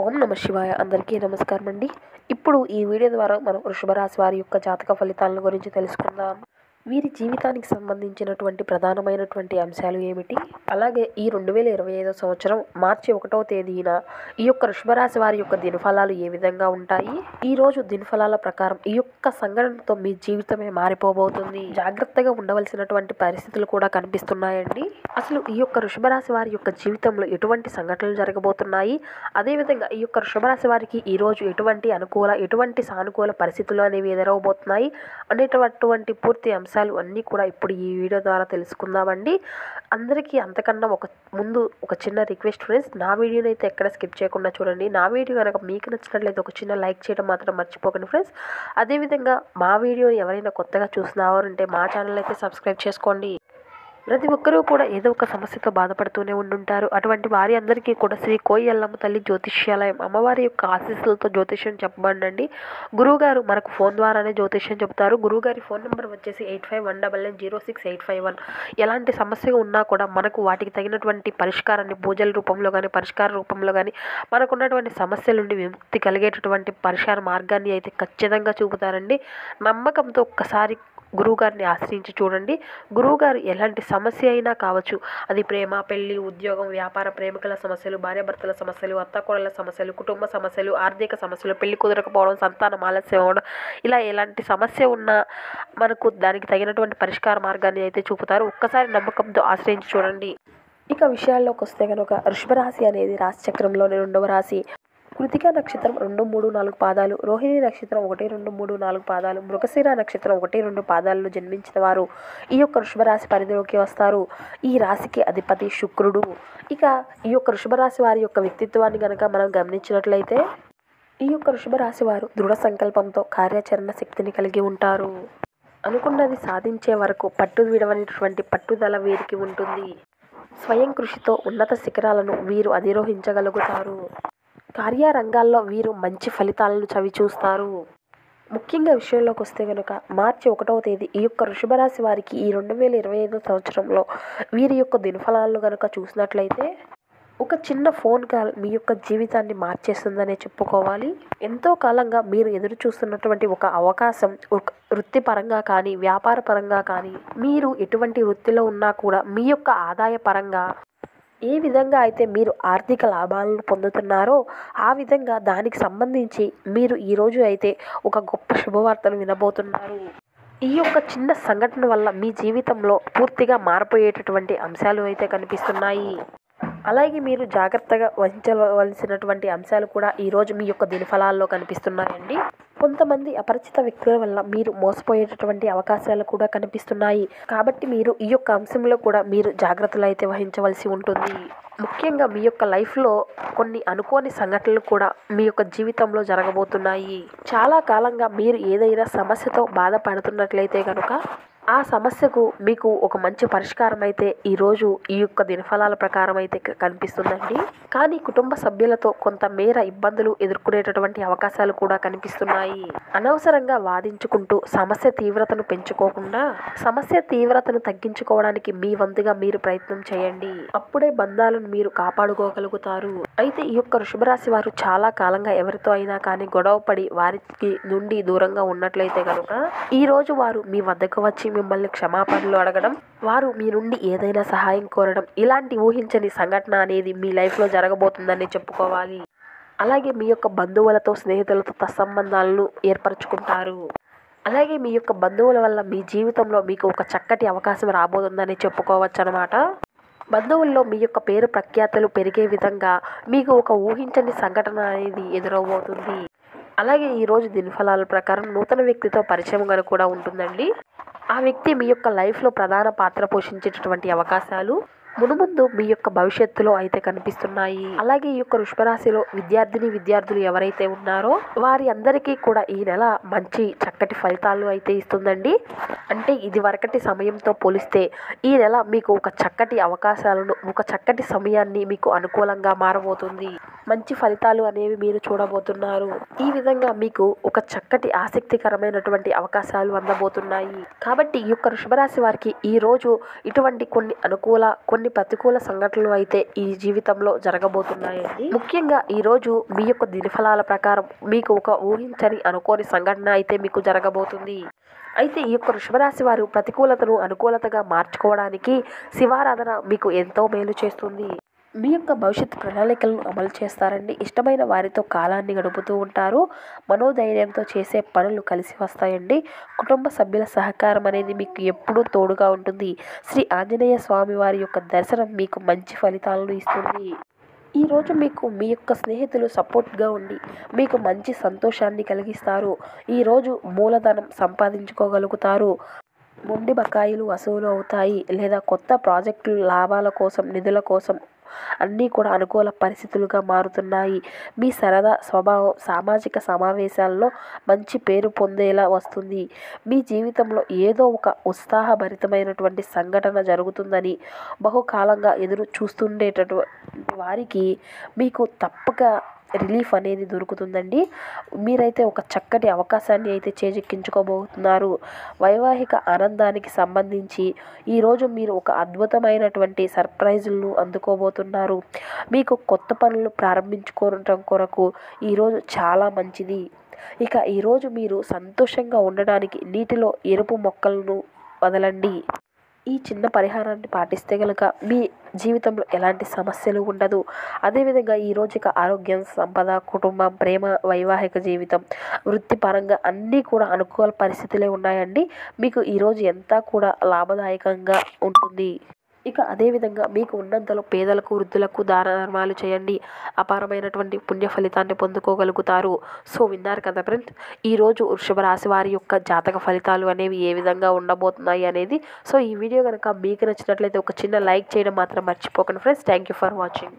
ఓం నమ శివాయ. అందరికీ నమస్కారం అండి. ఇప్పుడు ఈ వీడియో ద్వారా మనం వృషభ రాశి వారి యొక్క జాతక ఫలితాలను గురించి తెలుసుకుందాం. వీరి జీవితానికి సంబంధించినటువంటి ప్రధానమైనటువంటి అంశాలు ఏమిటి, అలాగే ఈ 2025 సంవత్సరం మార్చి 1వ తేదీన ఈ యొక్క వృషభ రాశి వారి యొక్క దినఫలాలు ఏ విధంగా ఉంటాయి, ఈ రోజు దినఫలాల ప్రకారం ఈ యొక్క సంఘటనతో మీ జీవితమే మారిపోబోతుంది. జాగ్రత్తగా ఉండవలసినటువంటి పరిస్థితులు కూడా కనిపిస్తున్నాయండి. అసలు ఈ యొక్క వృషభ రాశి వారి యొక్క జీవితంలో ఎటువంటి సంఘటనలు జరగబోతున్నాయి, అదేవిధంగా ఈ యొక్క వృషభ రాశి వారికి ఈ రోజు ఎటువంటి అనుకూల ఎటువంటి సానుకూల పరిస్థితులు అనేవి ఎదురవబోతున్నాయి అనేటటువంటి పూర్తి అంశాలు అన్నీ కూడా ఇప్పుడు ఈ వీడియో ద్వారా తెలుసుకుందామండి. అందరికీ అంతకన్నా ముందు ఒక చిన్న రిక్వెస్ట్ ఫ్రెండ్స్, నా వీడియోని అయితే ఎక్కడ స్కిప్ చేయకుండా చూడండి. నా వీడియో కనుక మీకు నచ్చినట్లయితే ఒక చిన్న లైక్ చేయడం మాత్రం మర్చిపోకండి ఫ్రెండ్స్. అదేవిధంగా మా వీడియోని ఎవరైనా కొత్తగా చూస్తున్నారంటే మా ఛానల్ అయితే సబ్స్క్రైబ్ చేసుకోండి. ప్రతి ఒక్కరూ కూడా ఏదో ఒక సమస్యతో బాధపడుతూనే ఉండుంటారు. అటువంటి వారి అందరికీ కూడా శ్రీ కోయి ఎల్లమ్మ తల్లి జ్యోతిష్యాలయం అమ్మవారి యొక్క ఆశీస్సులతో జ్యోతిష్యం చెప్పబడండి. గురువుగారు మనకు ఫోన్ ద్వారానే జ్యోతిష్యం చెప్తారు. గురువుగారి ఫోన్ నెంబర్ వచ్చేసి 8519906851. ఎలాంటి సమస్య ఉన్నా కూడా మనకు వాటికి తగినటువంటి పరిష్కారాన్ని పూజల రూపంలో కానీ పరిష్కార రూపంలో కానీ మనకున్నటువంటి సమస్యల నుండి విముక్తి కలిగేటటువంటి పరిష్కార మార్గాన్ని అయితే ఖచ్చితంగా చూపుతారండి. నమ్మకంతో ఒక్కసారి గురువుగారిని ఆశ్రయించి చూడండి. గురువుగారు ఎలాంటి సమస్య అయినా కావచ్చు, అది ప్రేమ, పెళ్లి, ఉద్యోగం, వ్యాపార, ప్రేమికుల సమస్యలు, భార్యాభర్తల సమస్యలు, అత్తకోడళ్ళ సమస్యలు, కుటుంబ సమస్యలు, ఆర్థిక సమస్యలు, పెళ్లి కుదరకపోవడం, సంతానం ఆలస్యం అవ్వడం, ఇలా ఎలాంటి సమస్య ఉన్నా మనకు దానికి తగినటువంటి పరిష్కార మార్గాన్ని అయితే చూపుతారు. ఒక్కసారి నమ్మకంతో ఆశ్రయించి చూడండి. ఇక విషయాల్లోకి వస్తే కనుక వృషభ రాశి అనేది రాశి చక్రంలోని 2వ రాశి. కృతికా నక్షత్రం 2, 3, 4 పాదాలు, రోహిణి నక్షత్రం 1, 2, 3, 4 పాదాలు, మృగశిర నక్షత్రం 1, 2 పాదాలను జన్మించిన వారు ఈ యొక్క వృషభ రాశి పరిధిలోకి వస్తారు. ఈ రాశికి అధిపతి శుక్రుడు. ఇక ఈ యొక్క వృషభ రాశి వారి యొక్క వ్యక్తిత్వాన్ని కనుక మనం గమనించినట్లయితే ఈ యొక్క వృషభ రాశి వారు దృఢ సంకల్పంతో కార్యాచరణ శక్తిని కలిగి ఉంటారు. అనుకున్నది సాధించే వరకు పట్టు విడవనటువంటి పట్టుదల వీరికి ఉంటుంది. స్వయం కృషితో ఉన్నత శిఖరాలను వీరు అధిరోహించగలుగుతారు. కార్యరంగాల్లో వీరు మంచి ఫలితాలను చవిచూస్తారు. ముఖ్యంగా విషయంలోకి వస్తే కనుక మార్చి 1వ తేదీ ఈ యొక్క వృషభ రాశి వారికి ఈ 2025 సంవత్సరంలో వీరి యొక్క దినఫలాలను కనుక చూసినట్లయితే ఒక చిన్న ఫోన్ కాల్ మీ యొక్క జీవితాన్ని మార్చేస్తుందనే చెప్పుకోవాలి. ఎంతో కాలంగా మీరు ఎదురు చూస్తున్నటువంటి ఒక అవకాశం, ఒక వృత్తిపరంగా కానీ వ్యాపార పరంగా కానీ, మీరు ఎటువంటి వృత్తిలో ఉన్నా కూడా మీ యొక్క ఆదాయ పరంగా ఏ విధంగా అయితే మీరు ఆర్థిక లాభాలను పొందుతున్నారో ఆ విధంగా దానికి సంబంధించి మీరు ఈరోజు అయితే ఒక గొప్ప శుభవార్తను వినబోతున్నారు. ఈ యొక్క చిన్న సంఘటన వల్ల మీ జీవితంలో పూర్తిగా మారిపోయేటటువంటి అంశాలు అయితే కనిపిస్తున్నాయి. అలాగే మీరు జాగ్రత్తగా వహించవలసినటువంటి అంశాలు కూడా ఈరోజు మీ యొక్క దినఫలాల్లో కనిపిస్తున్నాయండి. కొంతమంది అపరిచిత వ్యక్తుల వల్ల మీరు మోసపోయేటటువంటి అవకాశాలు కూడా కనిపిస్తున్నాయి. కాబట్టి మీరు ఈ యొక్క అంశంలో కూడా మీరు జాగ్రత్తలు అయితే వహించవలసి ఉంటుంది. ముఖ్యంగా మీ యొక్క లైఫ్లో కొన్ని అనుకోని సంఘటనలు కూడా మీ యొక్క జీవితంలో జరగబోతున్నాయి. చాలా కాలంగా మీరు ఏదైనా సమస్యతో బాధపడుతున్నట్లయితే కనుక ఆ సమస్యకు మీకు ఒక మంచి పరిష్కారం అయితే ఈరోజు ఈ యొక్క దినఫలాల ప్రకారం అయితే కనిపిస్తుందండి. కానీ కుటుంబ సభ్యులతో కొంత మేర ఇబ్బందులు ఎదుర్కొనేటటువంటి అవకాశాలు కూడా కనిపిస్తున్నాయి. అనవసరంగా వాదించుకుంటూ సమస్య తీవ్రతను పెంచుకోకుండా సమస్య తీవ్రతను తగ్గించుకోవడానికి మీ వంతుగా మీరు ప్రయత్నం చేయండి. అప్పుడే బంధాలను మీరు కాపాడుకోగలుగుతారు. అయితే ఈ యొక్క వృషభ రాశి వారు చాలా కాలంగా ఎవరితో అయినా కానీ గొడవపడి వారికి నుండి దూరంగా ఉన్నట్లయితే కనుక ఈ రోజు వారు మీ వద్దకు వచ్చి మిమ్మల్ని క్షమాపణలు అడగడం, వారు మీ నుండి ఏదైనా సహాయం కోరడం, ఇలాంటి ఊహించని సంఘటన అనేది మీ లైఫ్లో జరగబోతుందని చెప్పుకోవాలి. అలాగే మీ యొక్క బంధువులతో స్నేహితులతో తత్సంబంధాలను ఏర్పరచుకుంటారు. అలాగే మీ యొక్క బంధువుల వల్ల మీ జీవితంలో మీకు ఒక చక్కటి అవకాశం రాబోతుందని చెప్పుకోవచ్చు అన్నమాట. బంధువుల్లో మీ యొక్క పేరు ప్రఖ్యాతులు పెరిగే విధంగా మీకు ఒక ఊహించని సంఘటన అనేది ఎదురవబోతుంది. అలాగే ఈరోజు దినఫలాల ప్రకారం నూతన వ్యక్తితో పరిచయం కూడా ఉంటుందండి. ఆ వ్యక్తి మీ యొక్క లైఫ్లో ప్రధాన పాత్ర పోషించేటటువంటి అవకాశాలు మునుముందు మీ యొక్క భవిష్యత్తులో అయితే కనిపిస్తున్నాయి. అలాగే ఈ యొక్క వృషభ రాశిలో విద్యార్థులు ఎవరైతే ఉన్నారో వారి అందరికీ కూడా ఈ నెల మంచి చక్కటి ఫలితాలు అయితే ఇస్తుందండి. అంటే ఇది వరకటి సమయంతో పోలిస్తే ఈ నెల మీకు ఒక చక్కటి అవకాశాలను, ఒక చక్కటి సమయాన్ని మీకు అనుకూలంగా మారబోతుంది. మంచి ఫలితాలు అనేవి మీరు చూడబోతున్నారు. ఈ విధంగా మీకు ఒక చక్కటి ఆసక్తికరమైనటువంటి అవకాశాలు అందబోతున్నాయి. కాబట్టి ఈ యొక్క వృషభ రాశి వారికి ఈ రోజు ఇటువంటి కొన్ని అనుకూల, కొన్ని కొన్ని ప్రతికూల సంఘటనలు అయితే ఈ జీవితంలో జరగబోతున్నాయండి. ముఖ్యంగా ఈరోజు మీ యొక్క దినఫలాల ప్రకారం మీకు ఒక ఊహించని అనుకోని సంఘటన అయితే మీకు జరగబోతుంది. అయితే ఈ యొక్క వృషభరాశి వారు ప్రతికూలతను అనుకూలతగా మార్చుకోవడానికి శివారాధన మీకు ఎంతో మేలు చేస్తుంది. మీ యొక్క భవిష్యత్తు ప్రణాళికలను అమలు చేస్తారండి. ఇష్టమైన వారితో కాలాన్ని గడుపుతూ ఉంటారు. మనోధైర్యంతో చేసే పనులు కలిసి వస్తాయండి. కుటుంబ సభ్యుల సహకారం అనేది మీకు ఎప్పుడూ తోడుగా ఉంటుంది. శ్రీ ఆంజనేయ స్వామి వారి యొక్క దర్శనం మీకు మంచి ఫలితాలను ఇస్తుంది. ఈరోజు మీకు మీ యొక్క స్నేహితులు సపోర్ట్గా ఉండి మీకు మంచి సంతోషాన్ని కలిగిస్తారు. ఈరోజు మూలధనం సంపాదించుకోగలుగుతారు. మొండి బకాయిలు వసూలు అవుతాయి. లేదా కొత్త ప్రాజెక్టులు లాభాల కోసం నిధుల కోసం అన్నీ కూడా అనుకూల పరిస్థితులుగా మారుతున్నాయి. మీ సరదా స్వభావం సామాజిక సమావేశాల్లో మంచి పేరు పొందేలా వస్తుంది. మీ జీవితంలో ఏదో ఒక ఉత్సాహభరితమైనటువంటి సంఘటన జరుగుతుందని బహుకాలంగా ఎదురు చూస్తుండేటటువంటి వారికి మీకు తప్పక రిలీఫ్ అనేది దొరుకుతుందండి. మీరైతే ఒక చక్కటి అవకాశాన్ని అయితే చేజిక్కించుకోబోతున్నారు. వైవాహిక ఆనందానికి సంబంధించి ఈరోజు మీరు ఒక అద్భుతమైనటువంటి సర్ప్రైజులను అందుకోబోతున్నారు. మీకు కొత్త పనులు ప్రారంభించుకోవడం కొరకు ఈరోజు చాలా మంచిది. ఇక ఈరోజు మీరు సంతోషంగా ఉండడానికి నీటిలో ఎరుపు మొక్కలను వదలండి. ఈ చిన్న పరిహారాన్ని పాటిస్తే కనుక మీ జీవితంలో ఎలాంటి సమస్యలు ఉండదు. అదేవిధంగా ఈరోజు ఇక ఆరోగ్యం, సంపద, కుటుంబం, ప్రేమ, వైవాహిక జీవితం, వృత్తిపరంగా అన్నీ కూడా అనుకూల పరిస్థితులే ఉన్నాయండి. మీకు ఈరోజు ఎంతా కూడా లాభదాయకంగా ఉంటుంది. ఇక అదేవిధంగా మీకు ఉన్నంతలో పేదలకు, వృద్ధులకు దాన ధర్మాలు చేయండి. అపారమైనటువంటి పుణ్య ఫలితాన్ని పొందుకోగలుగుతారు. సో విన్నారు కదా ఫ్రెండ్స్, ఈరోజు వృషభ రాశి వారి యొక్క జాతక ఫలితాలు అనేవి ఏ విధంగా ఉండబోతున్నాయి అనేది. సో ఈ వీడియో కనుక మీకు నచ్చినట్లయితే ఒక చిన్న లైక్ చేయడం మాత్రం మర్చిపోకండి friends. Thank you for watching.